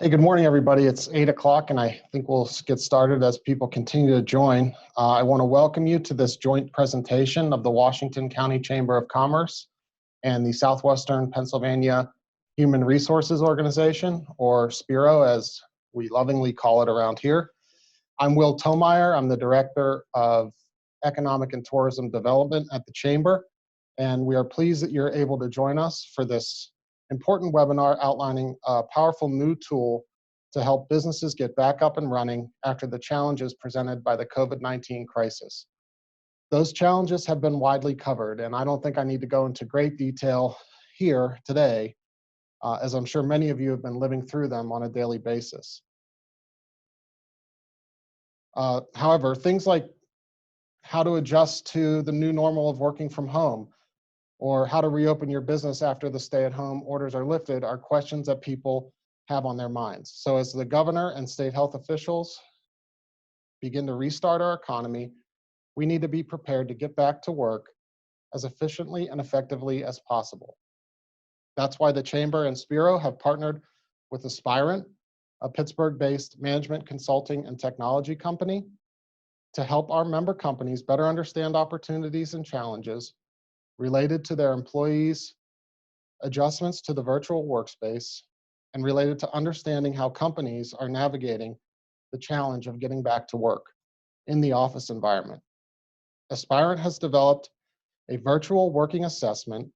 Hey, good morning, everybody. It's 8 o'clock, and I think we'll get started as people continue to join. I want to welcome you to this joint presentation of the Washington County Chamber of Commerce and the Southwestern Pennsylvania Human Resources Organization, or SPIRO, as we lovingly call it around here. I'm Will Tomeyer. I'm the Director of Economic and Tourism Development at the Chamber, and we are pleased that you're able to join us for this important webinar outlining a powerful new tool to help businesses get back up and running after the challenges presented by the COVID-19 crisis. Those challenges have been widely covered, and I don't think I need to go into great detail here today, as I'm sure many of you have been living through them on a daily basis. However, things like how to adjust to the new normal of working from home, or how to reopen your business after the stay-at-home orders are lifted are questions that people have on their minds. So as the governor and state health officials begin to restart our economy, we need to be prepared to get back to work as efficiently and effectively as possible. That's why the Chamber and SPIRO have partnered with Aspirant, a Pittsburgh-based management consulting and technology company, to help our member companies better understand opportunities and challenges related to their employees' adjustments to the virtual workspace, and related to understanding how companies are navigating the challenge of getting back to work in the office environment. Aspirant has developed a virtual working assessment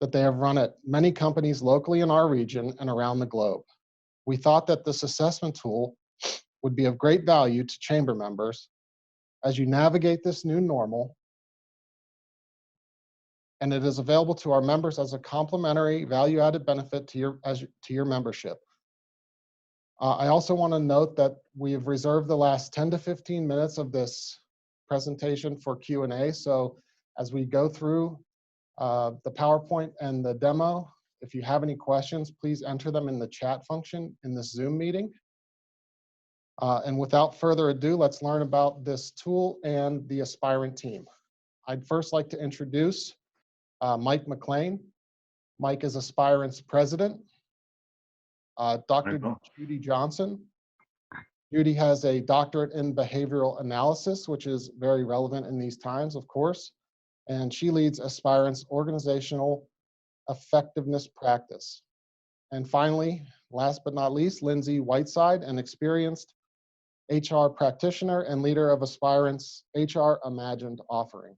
that they have run at many companies locally in our region and around the globe. We thought that this assessment tool would be of great value to Chamber members as you navigate this new normal, and it is available to our members as a complimentary value-added benefit to your membership. I also want to note that we've reserved the last 10 to 15 minutes of this presentation for Q&A. So as we go through the PowerPoint and the demo, if you have any questions, please enter them in the chat function in this Zoom meeting. And without further ado, let's learn about this tool and the Aspirant team. I'd first like to introduce Mike McLean. Mike is Aspirant's president. Dr. Judy Johnson. Judy has a doctorate in behavioral analysis, which is very relevant in these times, of course. And she leads Aspirant's organizational effectiveness practice. And finally, last but not least, Lindsay Whiteside, an experienced HR practitioner and leader of Aspirant's HR Imagined offering.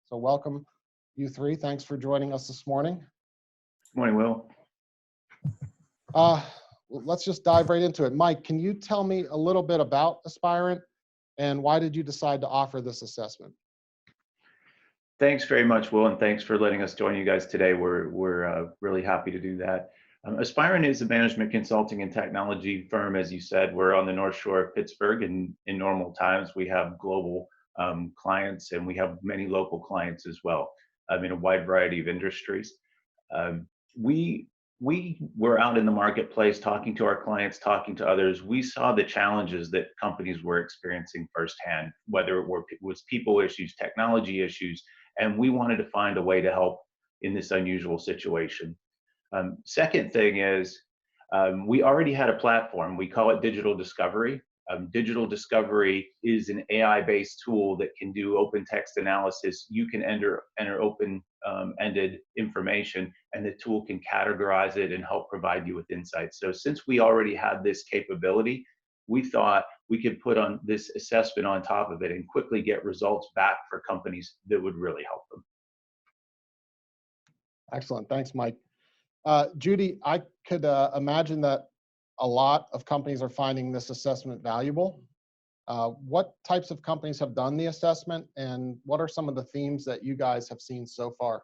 So welcome, you three. Thanks for joining us this morning. Good morning, Will. Let's just dive right into it. Mike, can you tell me a little bit about Aspirant and why did you decide to offer this assessment? Thanks very much, Will, and thanks for letting us join you guys today. We're really happy to do that. Aspirant is a management consulting and technology firm, as you said. We're on the North Shore of Pittsburgh, and in normal times we have global clients, and we have many local clients as well, in a wide variety of industries. We were out in the marketplace talking to our clients, talking to others. We saw the challenges that companies were experiencing firsthand, whether it was people issues, technology issues, and we wanted to find a way to help in this unusual situation. Second thing is, we already had a platform. We call it Digital Discovery. Digital Discovery is an AI-based tool that can do open text analysis. You can enter open-ended information, and the tool can categorize it and help provide you with insights. So since we already had this capability, we thought we could put on this assessment on top of it and quickly get results back for companies that would really help them. Excellent. Thanks, Mike. Judy, I could imagine that a lot of companies are finding this assessment valuable. What types of companies have done the assessment, and what are some of the themes that you guys have seen so far?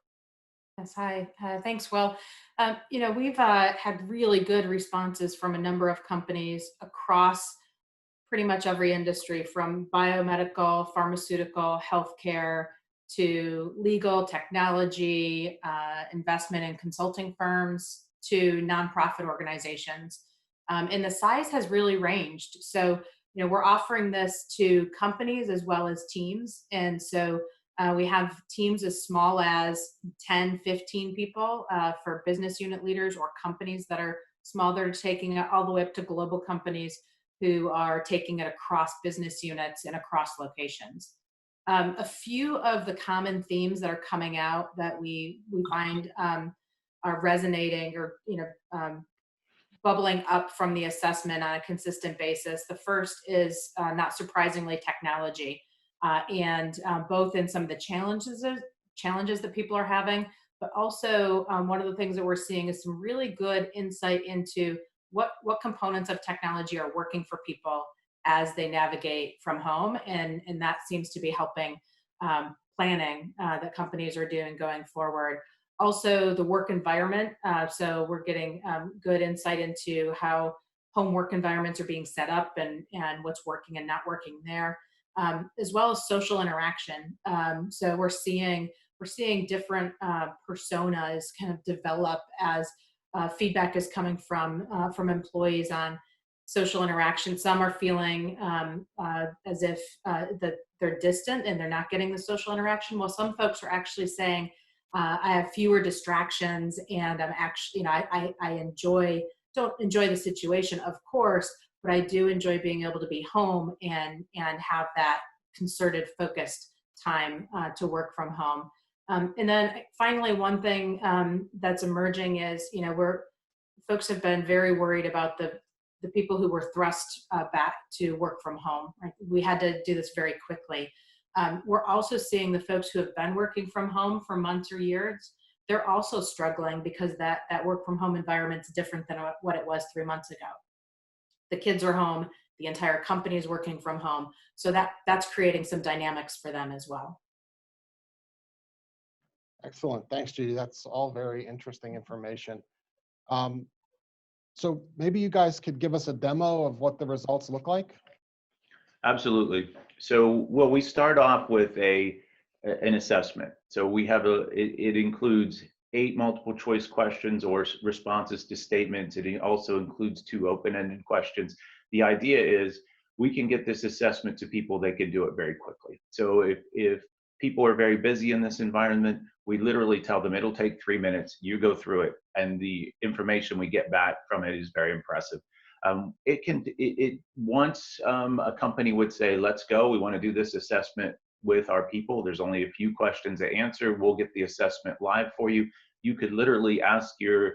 Yes, hi. Thanks, Will. We've had really good responses from a number of companies across pretty much every industry, from biomedical, pharmaceutical, healthcare, to legal, technology, investment and consulting firms, to nonprofit organizations. And the size has really ranged. So, we're offering this to companies as well as teams. And so we have teams as small as 10, 15 people for business unit leaders, or companies that are small that are taking it all the way up to global companies who are taking it across business units and across locations. A few of the common themes that are coming out that we find are resonating or bubbling up from the assessment on a consistent basis. The first is not surprisingly technology, and both in some of the challenges that people are having, but also one of the things that we're seeing is some really good insight into what components of technology are working for people as they navigate from home, and that seems to be helping planning that companies are doing going forward. Also, the work environment. So we're getting good insight into how home work environments are being set up and what's working and not working there, as well as social interaction. So we're seeing different personas kind of develop as feedback is coming from employees on social interaction. Some are feeling as if that they're distant and they're not getting the social interaction. While some folks are actually saying, I have fewer distractions, and I'm actually, I don't enjoy the situation, of course, but I do enjoy being able to be home and have that concerted, focused time to work from home. And then finally, one thing that's emerging is, folks have been very worried about the people who were thrust back to work from home. Right? We had to do this very quickly. We're also seeing the folks who have been working from home for months or years. They're also struggling because that work from home environment is different than what it was 3 months ago. The kids are home. The entire company is working from home. So that's creating some dynamics for them as well. Excellent. Thanks, Judy. That's all very interesting information. So maybe you guys could give us a demo of what the results look like? Absolutely. So, well, we start off with an assessment. So we have it includes 8 multiple choice questions or responses to statements. It also includes 2 open-ended questions. The idea is we can get this assessment to people that can do it very quickly. So if people are very busy in this environment, we literally tell them it'll take 3 minutes, you go through it, and the information we get back from it is very impressive. Once a company would say, let's go, we want to do this assessment with our people, there's only a few questions to answer, we'll get the assessment live for you. You could literally ask your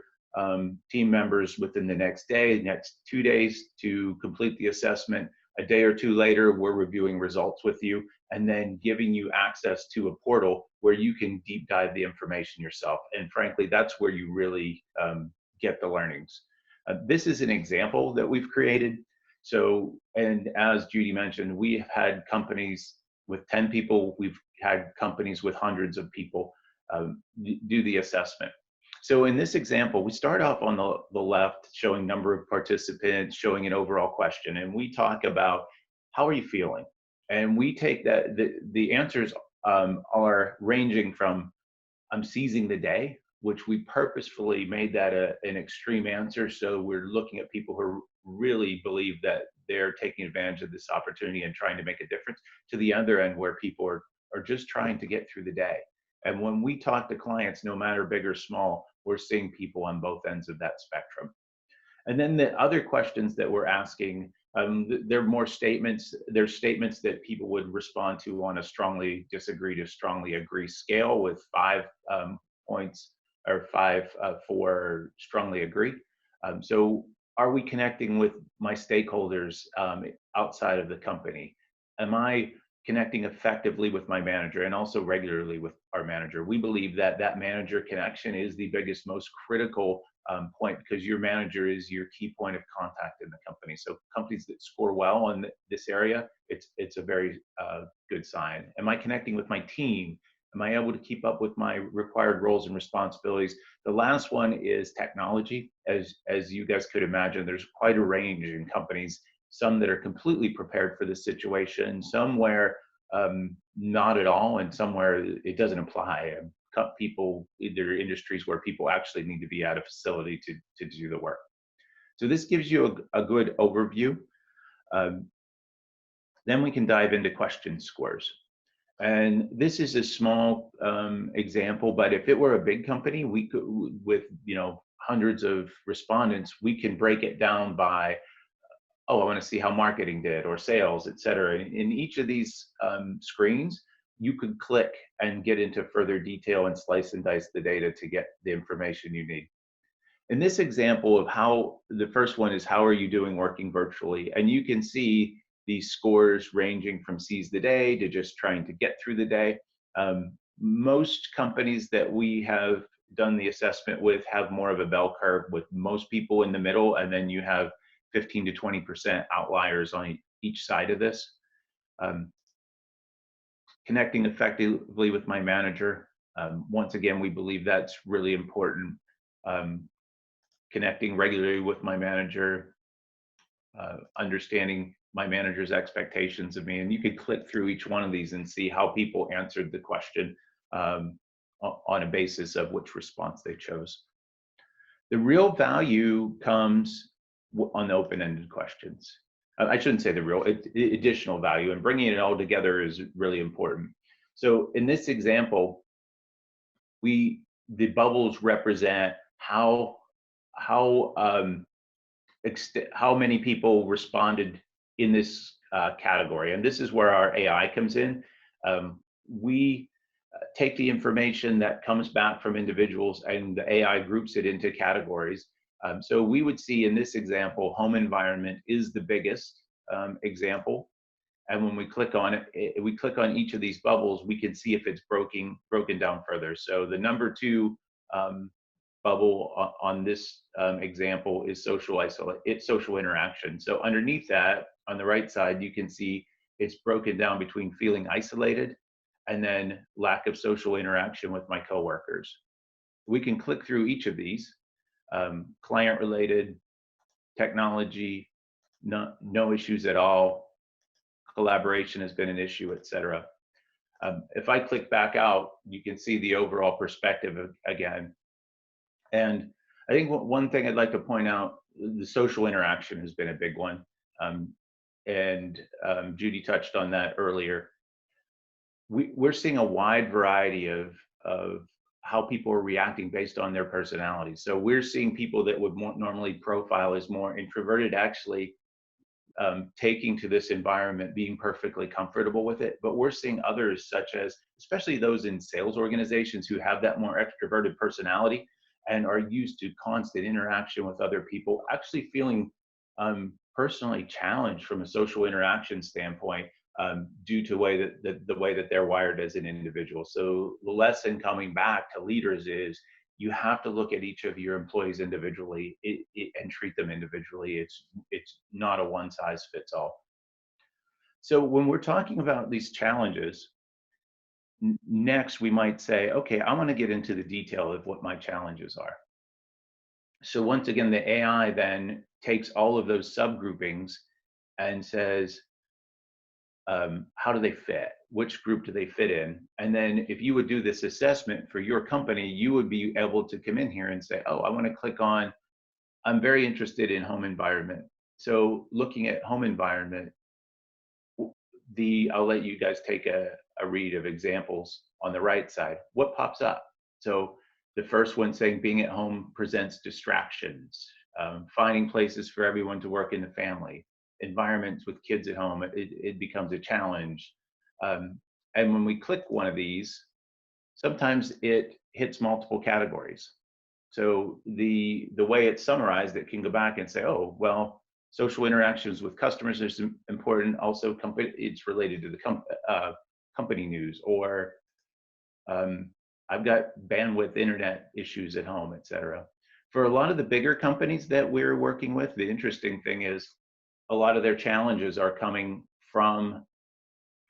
team members within the next 2 days to complete the assessment. A day or 2 later, we're reviewing results with you and then giving you access to a portal where you can deep dive the information yourself. And frankly, that's where you really get the learnings. This is an example that we've created. So, and as Judy mentioned, we have had companies with 10 people, we've had companies with hundreds of people do the assessment. So in this example, we start off on the left, showing number of participants, showing an overall question, and we talk about how are you feeling? And we take that, the answers are ranging from I'm seizing the day, which we purposefully made that an extreme answer. So we're looking at people who really believe that they're taking advantage of this opportunity and trying to make a difference, to the other end where people are just trying to get through the day. And when we talk to clients, no matter big or small, we're seeing people on both ends of that spectrum. And then the other questions that we're asking, they're more statements. They're statements that people would respond to on a strongly disagree to strongly agree scale, with 5 points or 5 for strongly agree. So are we connecting with my stakeholders outside of the company? Am I connecting effectively with my manager and also regularly with our manager? We believe that that manager connection is the biggest, most critical point, because your manager is your key point of contact in the company. So companies that score well in this area, it's a very good sign. Am I connecting with my team? Am I able to keep up with my required roles and responsibilities? The last one is technology. As you guys could imagine, there's quite a range in companies, some that are completely prepared for this situation, some where not at all, and somewhere it doesn't apply. People, there are industries where people actually need to be at a facility to do the work. So this gives you a good overview. Then we can dive into question scores. And this is a small example, but if it were a big company, we could, with hundreds of respondents, we can break it down by, oh, I want to see how marketing did or sales, et cetera. In each of these screens, you could click and get into further detail and slice and dice the data to get the information you need. In this example of how, the first one is how are you doing working virtually? And you can see these scores ranging from seize the day to just trying to get through the day. Most companies that we have done the assessment with have more of a bell curve with most people in the middle, and then you have 15 to 20% outliers on each side of this. Connecting effectively with my manager. Once again, we believe that's really important. Connecting regularly with my manager, understanding my manager's expectations of me. And you could click through each one of these and see how people answered the question on a basis of which response they chose. The real value comes on the open-ended questions. I shouldn't say the real, additional value, and bringing it all together is really important. So in this example, the bubbles represent how many people responded in this category. And this is where our AI comes in. We take the information that comes back from individuals and the AI groups it into categories. So we would see in this example, home environment is the biggest example. And when we click on it, we click on each of these bubbles, we can see if it's broken down further. So the number 2 bubble on this example is social interaction. So underneath that, on the right side, you can see it's broken down between feeling isolated and then lack of social interaction with my coworkers. We can click through each of these, client related, technology, no issues at all, collaboration has been an issue, etc. If I click back out, you can see the overall perspective again. And I think one thing I'd like to point out, the social interaction has been a big one. Judy touched on that earlier. We're seeing a wide variety of how people are reacting based on their personalities. So we're seeing people that would normally profile as more introverted actually taking to this environment, being perfectly comfortable with it. But we're seeing others, such as, especially those in sales organizations who have that more extroverted personality and are used to constant interaction with other people, actually feeling personally challenged from a social interaction standpoint due to the way that they're wired as an individual. So the lesson coming back to leaders is you have to look at each of your employees individually and treat them individually. It's not a one size fits all. So when we're talking about these challenges, next we might say, okay, I want to get into the detail of what my challenges are. So once again, the AI then takes all of those subgroupings and says, how do they fit? Which group do they fit in? And then if you would do this assessment for your company, you would be able to come in here and say, oh, I want to click on, I'm very interested in home environment. So looking at home environment, I'll let you guys take a read of examples on the right side. What pops up? So the first one saying being at home presents distractions, finding places for everyone to work in the family, environments with kids at home, it becomes a challenge. And when we click one of these, sometimes it hits multiple categories. So the way it's summarized, it can go back and say, oh, well, social interactions with customers is important. Also, it's related to the company news, or I've got bandwidth internet issues at home, etc. For a lot of the bigger companies that we're working with, the interesting thing is a lot of their challenges are coming from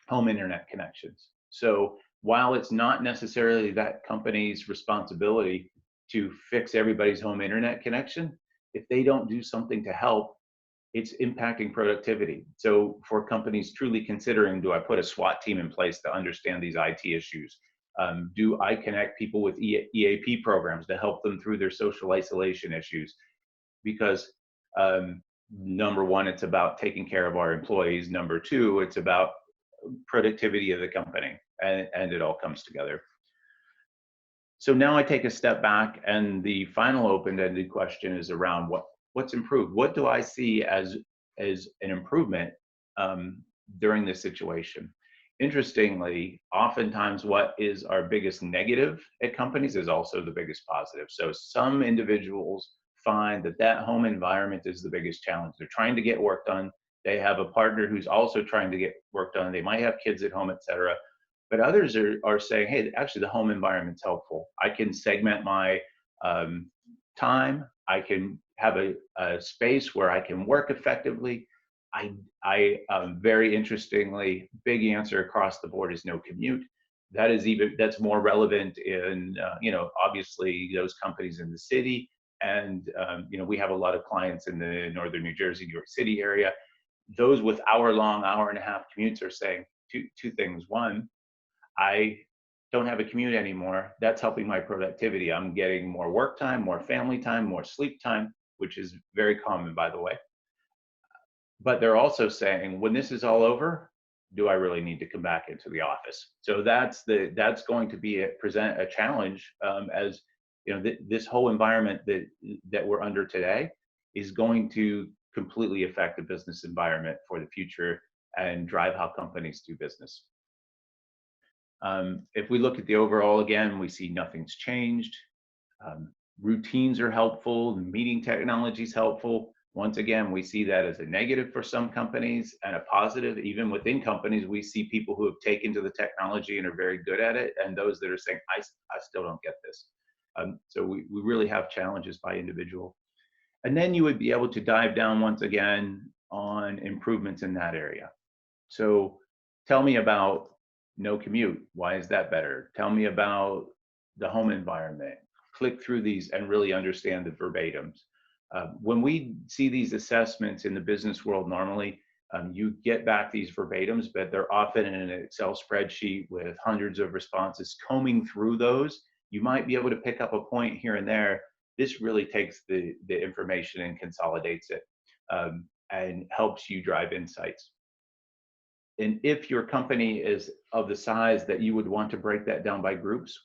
home internet connections. So while it's not necessarily that company's responsibility to fix everybody's home internet connection, if they don't do something to help, it's impacting productivity. So for companies truly considering, do I put a SWAT team in place to understand these IT issues? Do I connect people with EAP programs to help them through their social isolation issues? Because number one, it's about taking care of our employees. Number two, it's about productivity of the company, and it all comes together. So now I take a step back, and the final open-ended question is around what's improved. What do I see as an improvement during this situation? Interestingly, oftentimes what is our biggest negative at companies is also the biggest positive. So some individuals find that home environment is the biggest challenge. They're trying to get work done. They have a partner who's also trying to get work done. They might have kids at home, et cetera. But others are saying, hey, actually the home environment's helpful. I can segment my time. I can have a space where I can work effectively. I very interestingly, big answer across the board is no commute. That's more relevant in, obviously those companies in the city. And, we have a lot of clients in the northern New Jersey, New York City area. Those with hour-long, hour-and-a-half commutes are saying two things. One, I don't have a commute anymore. That's helping my productivity. I'm getting more work time, more family time, more sleep time, which is very common, by the way. But they're also saying, when this is all over, do I really need to come back into the office? So that's going to present a challenge, as this whole environment that we're under today is going to completely affect the business environment for the future and drive how companies do business. If we look at the overall, again, we see nothing's changed. Routines are helpful. Meeting technology is helpful. Once again, we see that as a negative for some companies and a positive. Even within companies, we see people who have taken to the technology and are very good at it, and those that are saying, I still don't get this. So we really have challenges by individual. And then you would be able to dive down once again on improvements in that area. So tell me about no commute. Why is that better? Tell me about the home environment. Click through these and really understand the verbatims. When we see these assessments in the business world, normally you get back these verbatims, but they're often in an Excel spreadsheet with hundreds of responses. Combing through those, you might be able to pick up a point here and there. This really takes the information and consolidates it and helps you drive insights. And if your company is of the size that you would want to break that down by groups,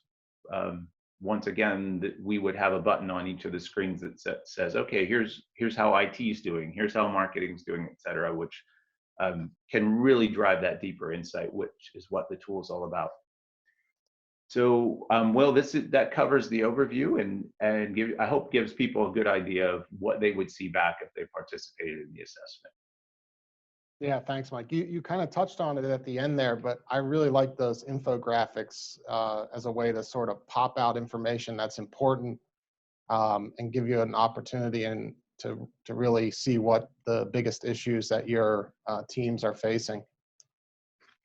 once again, we would have a button on each of the screens that says, okay, here's how IT is doing, here's how marketing is doing, et cetera, which can really drive that deeper insight, which is what the tool is all about. So, well, that covers the overview and I hope gives people a good idea of what they would see back if they participated in the assessment. Yeah, thanks, Mike. You kind of touched on it at the end there, but I really like those infographics as a way to sort of pop out information that's important and give you an opportunity to really see what the biggest issues that your teams are facing.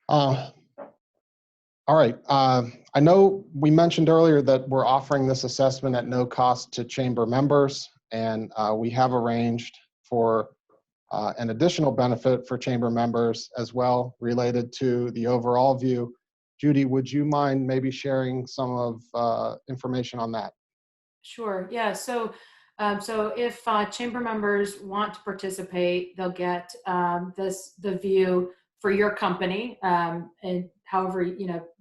All right. I know we mentioned earlier that we're offering this assessment at no cost to chamber members, and we have arranged for an additional benefit for chamber members as well related to the overall view. Judy, would you mind maybe sharing some of information on that? Sure. Yeah. So if chamber members want to participate, they'll get the view for your company, and however,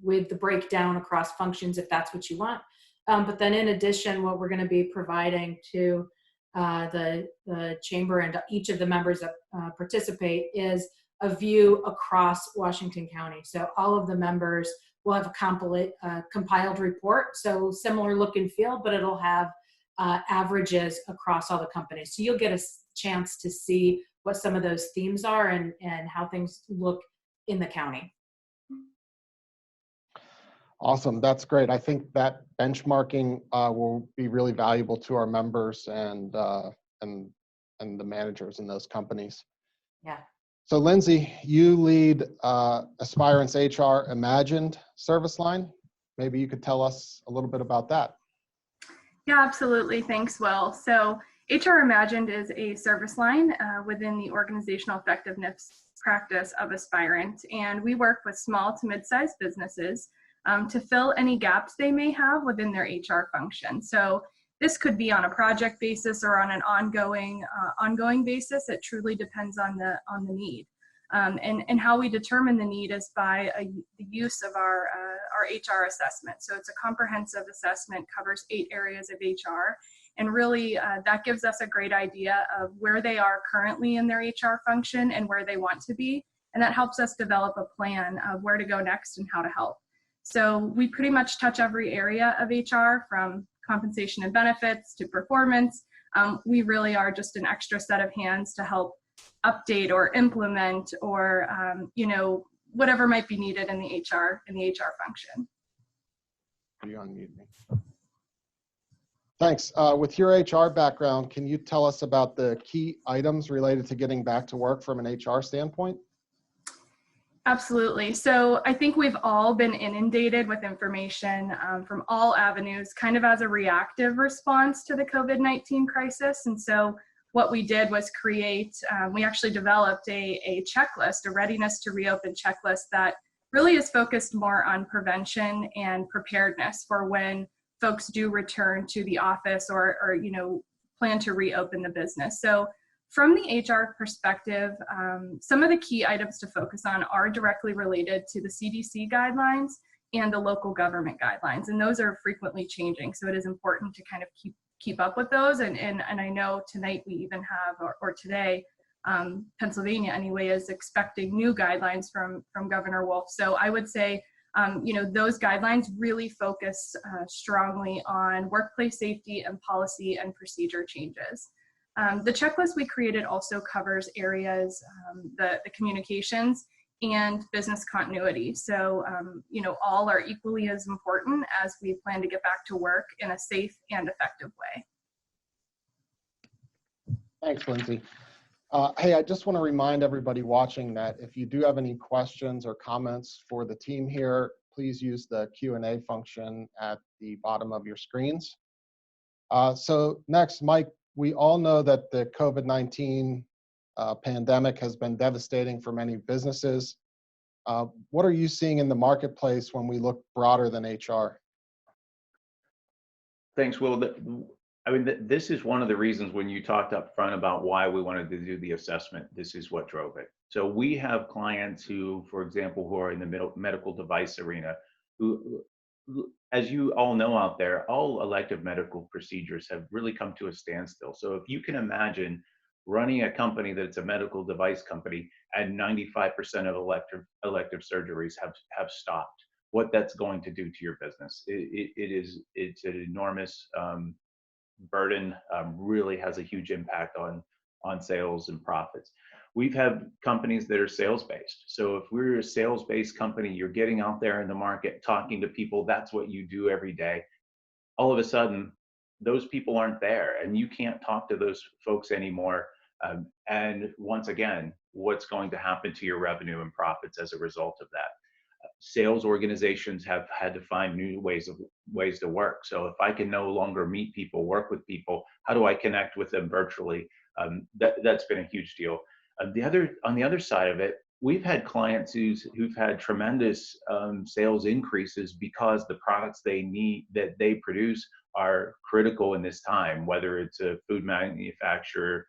with the breakdown across functions, if that's what you want. But then in addition, what we're going to be providing to the chamber and each of the members that participate is a view across Washington County. So all of the members will have a compiled report. So similar look and feel, but it'll have averages across all the companies. So you'll get a chance to see what some of those themes are and how things look in the county. Awesome. That's great. I think that benchmarking will be really valuable to our members and the managers in those companies. Yeah. So Lindsay, you lead Aspirant's HR Imagined service line. Maybe you could tell us a little bit about that. Yeah, absolutely. Thanks, Will. So HR Imagined is a service line within the organizational effectiveness practice of Aspirant, and we work with small to mid-sized businesses to fill any gaps they may have within their HR function. So this could be on a project basis or on an ongoing basis. It truly depends on the need. And how we determine the need is by the use of our our HR assessment. So it's a comprehensive assessment, covers 8 areas of HR. And really, that gives us a great idea of where they are currently in their HR function and where they want to be. And that helps us develop a plan of where to go next and how to help. So we pretty much touch every area of HR, from compensation and benefits to performance. We really are just an extra set of hands to help update or implement or whatever might be needed in the HR function. You unmute me. Thanks. With your HR background, can you tell us about the key items related to getting back to work from an HR standpoint? Absolutely. So I think we've all been inundated with information from all avenues, kind of as a reactive response to the COVID-19 crisis. And so what we did was we actually developed a checklist, a readiness to reopen checklist that really is focused more on prevention and preparedness for when folks do return to the office or plan to reopen the business. So from the HR perspective, some of the key items to focus on are directly related to the CDC guidelines and the local government guidelines, and those are frequently changing. So it is important to kind of keep up with those. And I know tonight we even have, or today, Pennsylvania anyway is expecting new guidelines from Governor Wolf. So I would say, those guidelines really focus strongly on workplace safety and policy and procedure changes. The checklist we created also covers areas, the communications and business continuity. So, all are equally as important as we plan to get back to work in a safe and effective way. Thanks, Lindsay. Hey, I just want to remind everybody watching that if you do have any questions or comments for the team here, please use the Q&A function at the bottom of your screens. So next, Mike, we all know that the COVID-19 pandemic has been devastating for many businesses. What are you seeing in the marketplace when we look broader than HR? Thanks, Will. This is one of the reasons when you talked up front about why we wanted to do the assessment, this is what drove it. So we have clients who, for example, who are in the medical device arena, who, as you all know out there, all elective medical procedures have really come to a standstill. So if you can imagine running a company that's a medical device company and 95% of elective surgeries have stopped, what that's going to do to your business. It's an enormous burden, really has a huge impact on sales and profits. We've had companies that are sales-based. So if we're a sales-based company, you're getting out there in the market, talking to people, that's what you do every day. All of a sudden, those people aren't there and you can't talk to those folks anymore. And once again, what's going to happen to your revenue and profits as a result of that? Sales organizations have had to find new ways to work. So if I can no longer meet people, work with people, how do I connect with them virtually? That's been a huge deal. On the other side of it, we've had clients who've had tremendous sales increases because the products that they produce are critical in this time, whether it's a food manufacturer,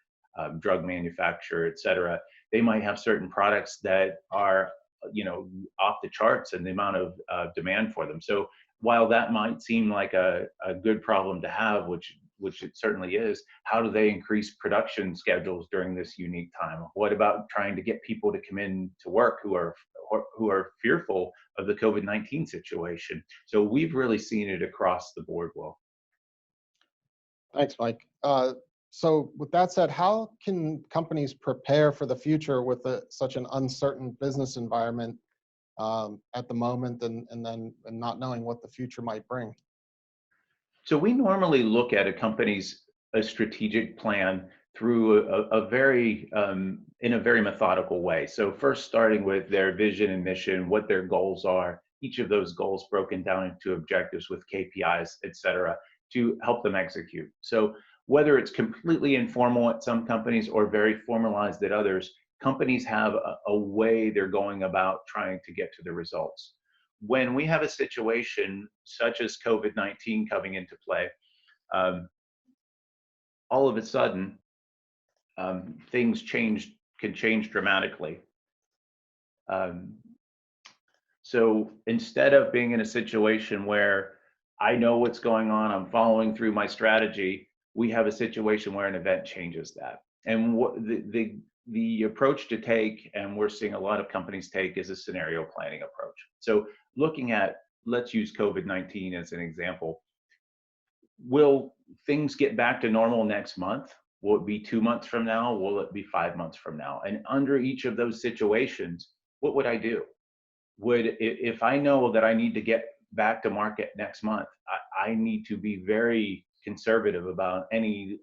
drug manufacturer, et cetera. They might have certain products that are off the charts and the amount of demand for them. So while that might seem like a good problem to have, which it certainly is, how do they increase production schedules during this unique time? What about trying to get people to come in to work who are fearful of the COVID-19 situation? So we've really seen it across the board, Will. Thanks, Mike. So with that said, how can companies prepare for the future with such an uncertain business environment at the moment and not knowing what the future might bring? So we normally look at a strategic plan through in a very methodical way. So first starting with their vision and mission, what their goals are, each of those goals broken down into objectives with KPIs, et cetera, to help them execute. So whether it's completely informal at some companies or very formalized at others, companies have a way they're going about trying to get to the results. When we have a situation such as COVID-19 coming into play, all of a sudden, things can change dramatically. So instead of being in a situation where I know what's going on, I'm following through my strategy, we have a situation where an event changes that. And what the approach to take, and we're seeing a lot of companies take, is a scenario planning approach. So looking at, let's use COVID-19 as an example. Will things get back to normal next month? Will it be 2 months from now? Will it be 5 months from now? And under each of those situations, what would I do? If I know that I need to get back to market next month, I need to be very conservative about any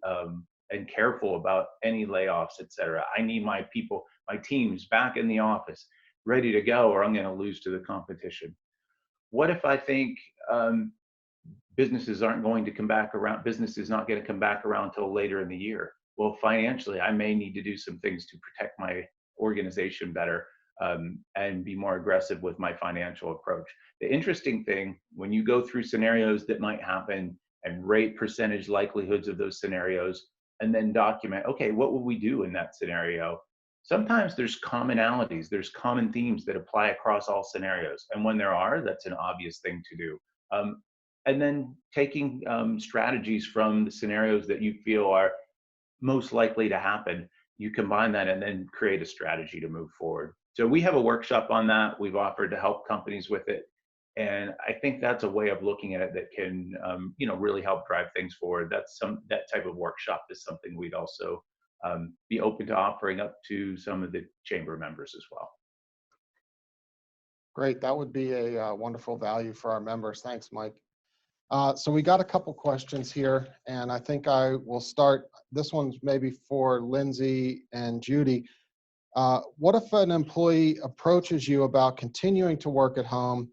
and careful about any layoffs, et cetera. I need my people, my teams back in the office, ready to go, or I'm going to lose to the competition. What if I think businesses aren't going to come back around, business is not going to come back around until later in the year? Well, financially, I may need to do some things to protect my organization better, and be more aggressive with my financial approach. The interesting thing, when you go through scenarios that might happen and rate percentage likelihoods of those scenarios, and then document, okay, what will we do in that scenario? Sometimes there's commonalities, there's common themes that apply across all scenarios. And when there are, that's an obvious thing to do. And then taking strategies from the scenarios that you feel are most likely to happen, you combine that and then create a strategy to move forward. So we have a workshop on that. We've offered to help companies with it. And I think that's a way of looking at it that can, really help drive things forward. That type of workshop is something we'd also be open to offering up to some of the chamber members as well. Great, that would be a wonderful value for our members. Thanks, Mike. So we got a couple questions here, and I think I will start. This one's maybe for Lindsay and Judy. What if an employee approaches you about continuing to work at home,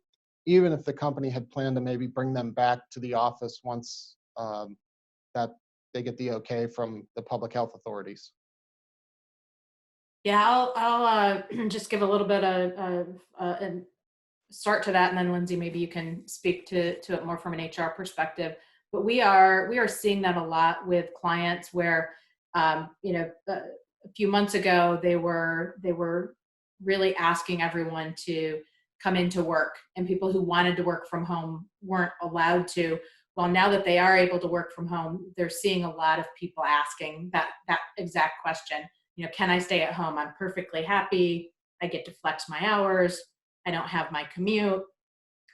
even if the company had planned to maybe bring them back to the office once that they get the okay from the public health authorities? Yeah, I'll just give a little bit of a start to that, and then Lindsay, maybe you can speak to it more from an HR perspective. But we are seeing that a lot with clients where, a few months ago they were really asking everyone to come into work, and people who wanted to work from home weren't allowed to. Well, now that they are able to work from home, they're seeing a lot of people asking that exact question. Can I stay at home? I'm perfectly happy. I get to flex my hours. I don't have my commute,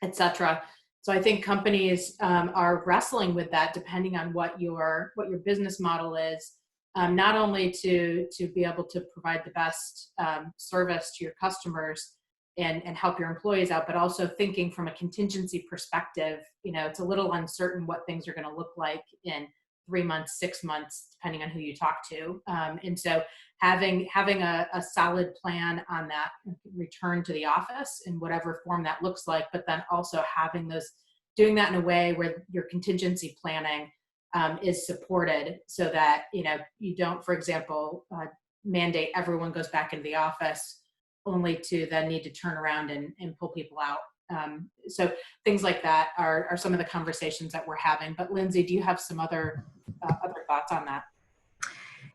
etc. So I think companies are wrestling with that, depending on what your business model is, not only to be able to provide the best service to your customers and help your employees out, but also thinking from a contingency perspective. It's a little uncertain what things are going to look like in 3 months, 6 months, depending on who you talk to. And so having a solid plan on that return to the office in whatever form that looks like, but then also doing that in a way where your contingency planning is supported, so that you don't, for example, mandate everyone goes back into the office only to then need to turn around and pull people out. So things like that are some of the conversations that we're having. But Lindsay, do you have some other thoughts on that?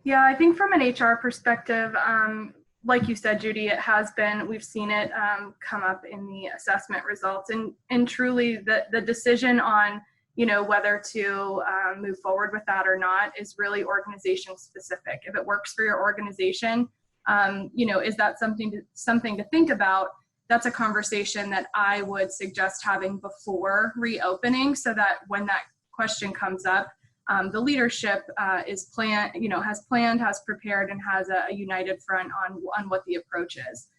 Yeah, I think from an HR perspective, like you said, Judy, we've seen it come up in the assessment results, and truly the decision on whether to move forward with that or not is really organization specific. If it works for your organization, is that something to think about? That's a conversation that I would suggest having before reopening, so that when that question comes up, the leadership has prepared, and has a united front on what the approach is.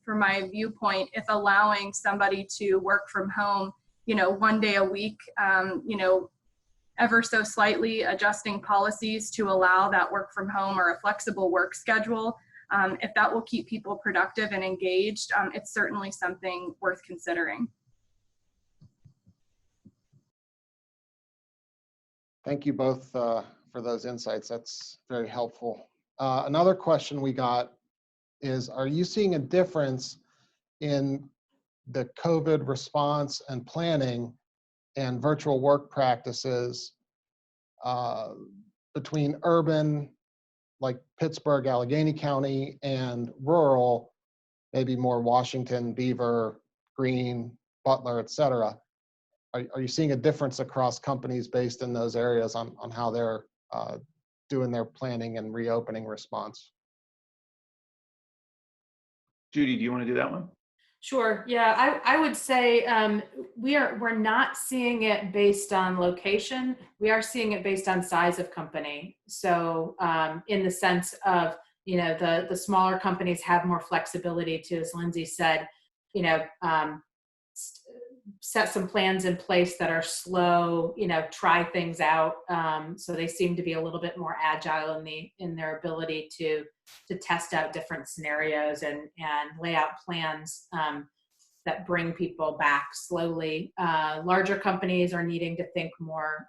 From my viewpoint, if allowing somebody to work from home, 1 day a week, ever so slightly adjusting policies to allow that work from home or a flexible work schedule, if that will keep people productive and engaged, it's certainly something worth considering. Thank you both for those insights. That's very helpful. Another question we got is, are you seeing a difference in the COVID response and planning and virtual work practices between urban, like Pittsburgh, Allegheny County, and rural, maybe more Washington, Beaver, Greene, Butler, et cetera. Are you seeing a difference across companies based in those areas on how they're doing their planning and reopening response? Judy, do you want to do that one? Sure. Yeah, I would say we're not seeing it based on location. We are seeing it based on size of company. So in the sense of, the smaller companies have more flexibility to, as Lindsay said, set some plans in place that are slow, try things out. So they seem to be a little bit more agile in their ability to test out different scenarios and lay out plans that bring people back slowly. Larger companies are needing to think more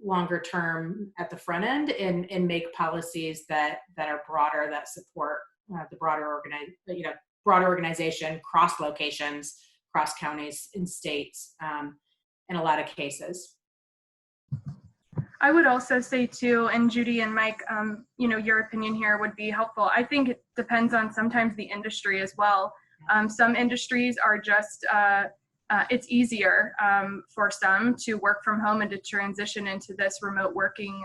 longer term at the front end and make policies that are broader, that support the broader organization, cross locations, cross counties and states in a lot of cases. I would also say too, and Judy and Mike, your opinion here would be helpful. I think it depends on sometimes the industry as well. Some industries are just, it's easier for some to work from home and to transition into this remote working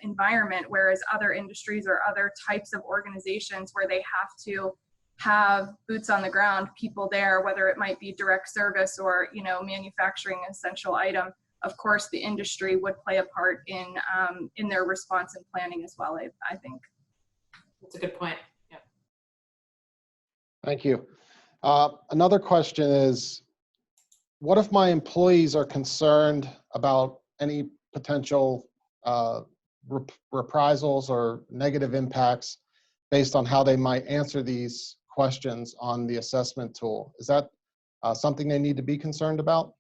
environment, whereas other industries or other types of organizations where they have to have boots on the ground, people there, whether it might be direct service or, manufacturing essential item. Of course, the industry would play a part in their response and planning as well, I think. That's a good point. Yeah. Thank you. Another question is, what if my employees are concerned about any potential reprisals or negative impacts based on how they might answer these questions on the assessment tool? Is that something they need to be concerned about?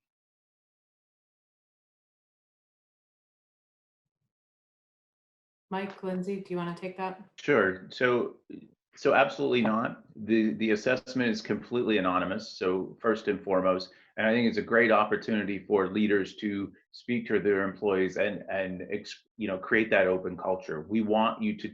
Mike, Lindsay, do you want to take that? Sure. So absolutely not. The assessment is completely anonymous. So first and foremost, and I think it's a great opportunity for leaders to speak to their employees and create that open culture. We want you to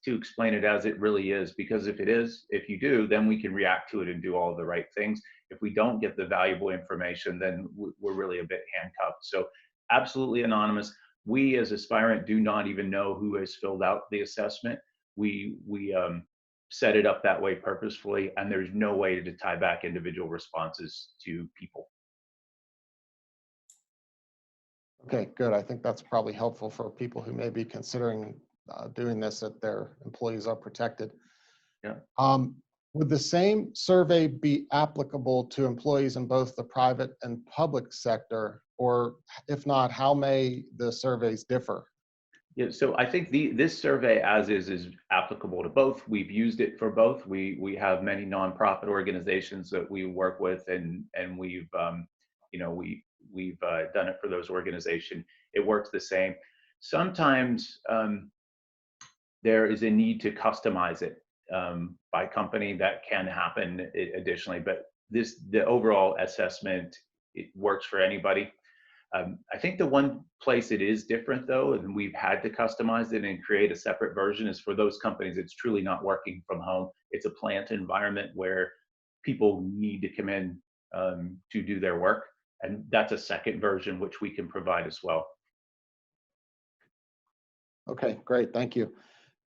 to explain it as it really is, because if you do, then we can react to it and do all the right things. If we don't get the valuable information, then we're really a bit handcuffed. So absolutely anonymous. We as Aspirant do not even know who has filled out the assessment. We set it up that way purposefully, and there's no way to tie back individual responses to people. Okay, good. I think that's probably helpful for people who may be considering doing this, that their employees are protected. Yeah. Would the same survey be applicable to employees in both the private and public sector? Or if not, how may the surveys differ? Yeah, so I think this survey as is applicable to both. We've used it for both. We have many nonprofit organizations that we work with, and we've done it for those organizations. It works the same. Sometimes there is a need to customize it by company. That can happen additionally, but the overall assessment, it works for anybody. I think the one place it is different though, and we've had to customize it and create a separate version, is for those companies it's truly not working from home. It's a plant environment where people need to come in to do their work. And that's a second version which we can provide as well. Okay, great, thank you.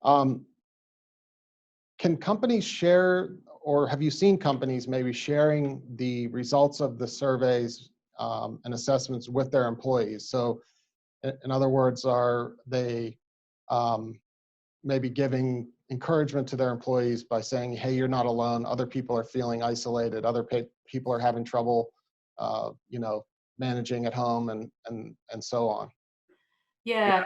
Can companies share, or have you seen companies maybe sharing the results of the surveys and assessments with their employees? So in other words, are they maybe giving encouragement to their employees by saying, hey, you're not alone, other people are feeling isolated, other people are having trouble managing at home and so on? Yeah.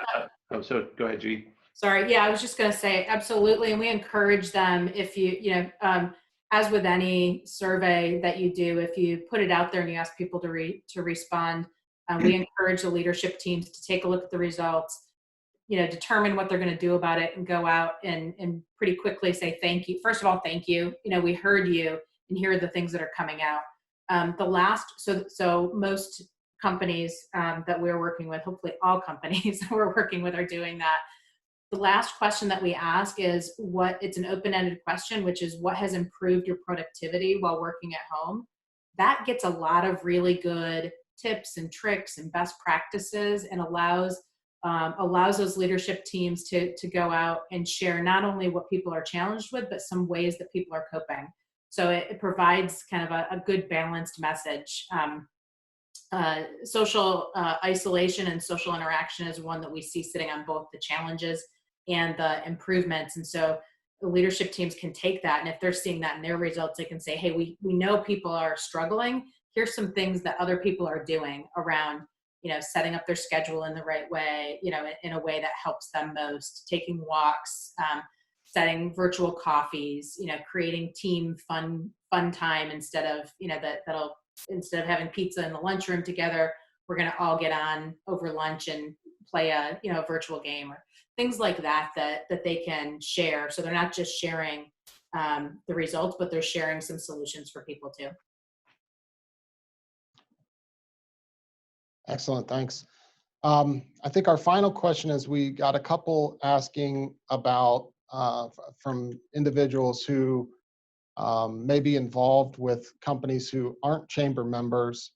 So go ahead, G. Sorry. Yeah, I was just going to say absolutely. And we encourage them, if as with any survey that you do, if you put it out there and you ask people to respond, we encourage the leadership teams to take a look at the results, determine what they're going to do about it, and go out and pretty quickly say thank you. First of all, thank you. We heard you, and here are the things that are coming out. So most companies that we're working with, hopefully all companies that we're working with, are doing that. The last question that we ask is it's an open-ended question, which is what has improved your productivity while working at home? That gets a lot of really good tips and tricks and best practices, and allows those leadership teams to go out and share not only what people are challenged with, but some ways that people are coping. So it provides kind of a good balanced message. Social isolation and social interaction is one that we see sitting on both the challenges and the improvements. And so the leadership teams can take that, and if they're seeing that in their results, they can say, hey, we know people are struggling. Here's some things that other people are doing around, setting up their schedule in the right way, in a way that helps them most, taking walks, setting virtual coffees, creating team fun time instead of, instead of having pizza in the lunchroom together, we're going to all get on over lunch and play a virtual game, or things like that they can share. So they're not just sharing the results, but they're sharing some solutions for people too. Excellent, thanks. I think our final question is, we got a couple asking about from individuals who may be involved with companies who aren't chamber members,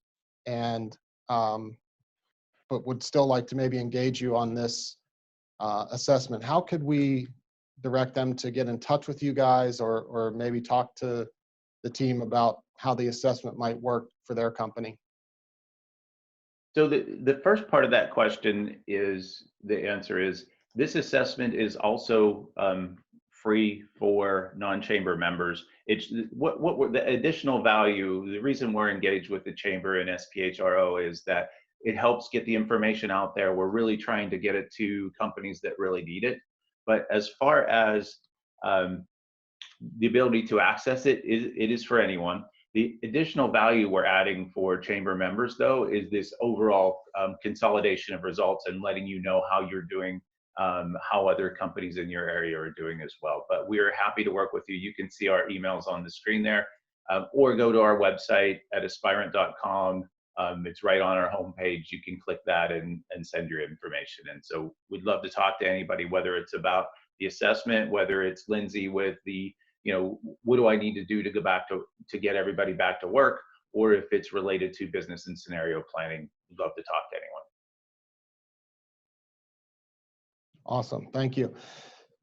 and but would still like to maybe engage you on this assessment. How could we direct them to get in touch with you guys, or maybe talk to the team about how the assessment might work for their company? So the first part of that question is, the answer is, this assessment is also free for non-chamber members. It's what the additional value, the reason we're engaged with the chamber and SPHRO is that it helps get the information out there. We're really trying to get it to companies that really need it. But as far as the ability to access it, it is for anyone. The additional value we're adding for chamber members, though, is this overall consolidation of results and letting you know how you're doing, how other companies in your area are doing as well. But we're happy to work with you. You can see our emails on the screen there, or go to our website at aspirant.com. It's right on our homepage. You can click that and send your information. And so we'd love to talk to anybody, whether it's about the assessment, whether it's Lindsay with the, what do I need to do to go back to get everybody back to work, or if it's related to business and scenario planning. We'd love to talk to anyone. Awesome, thank you.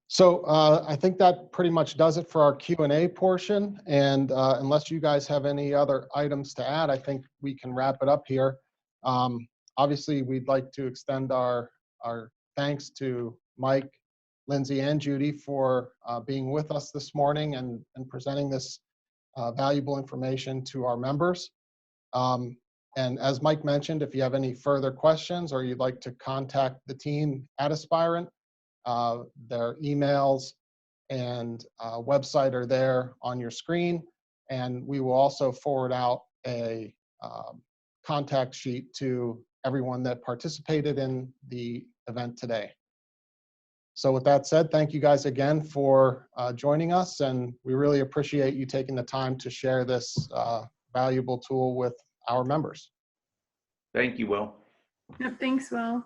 So I think that pretty much does it for our Q&A portion. And unless you guys have any other items to add, I think we can wrap it up here. Obviously, we'd like to extend our thanks to Mike, Lindsay, and Judy for being with us this morning and presenting this valuable information to our members. And as Mike mentioned, if you have any further questions or you'd like to contact the team at Aspirant, their emails and website are there on your screen. And we will also forward out a contact sheet to everyone that participated in the event today. So with that said, thank you guys again for joining us, and we really appreciate you taking the time to share this valuable tool with our members. Thank you, Will. Yep, thanks, Will.